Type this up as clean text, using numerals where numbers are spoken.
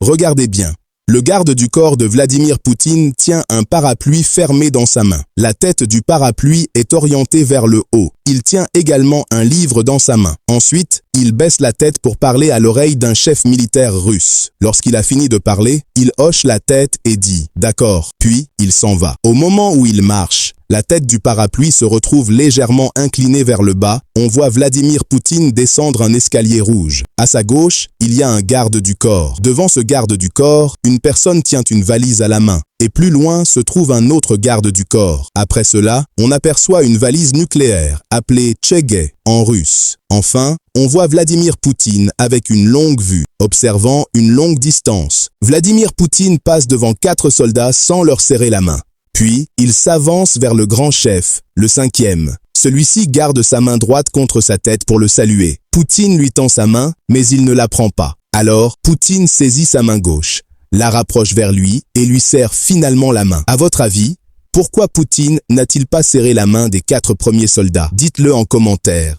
Regardez bien. Le garde du corps de Vladimir Poutine tient un parapluie fermé dans sa main. La tête du parapluie est orientée vers le haut. Il tient également un livre dans sa main. Ensuite, il baisse la tête pour parler à l'oreille d'un chef militaire russe. Lorsqu'il a fini de parler, il hoche la tête et dit « D'accord », puis il s'en va. Au moment où il marche, la tête du parapluie se retrouve légèrement inclinée vers le bas. On voit Vladimir Poutine descendre un escalier rouge. À sa gauche, il y a un garde du corps. Devant ce garde du corps, une personne tient une valise à la main. Et plus loin se trouve un autre garde du corps. Après cela, on aperçoit une valise nucléaire, appelée Tchegay en russe. Enfin, on voit Vladimir Poutine avec une longue vue, observant une longue distance. Vladimir Poutine passe devant 4 soldats sans leur serrer la main. Puis, il s'avance vers le grand chef, le 5e. Celui-ci garde sa main droite contre sa tête pour le saluer. Poutine lui tend sa main, mais il ne la prend pas. Alors, Poutine saisit sa main gauche, la rapproche vers lui et lui serre finalement la main. À votre avis, pourquoi Poutine n'a-t-il pas serré la main des 4 premiers soldats? Dites-le en commentaire.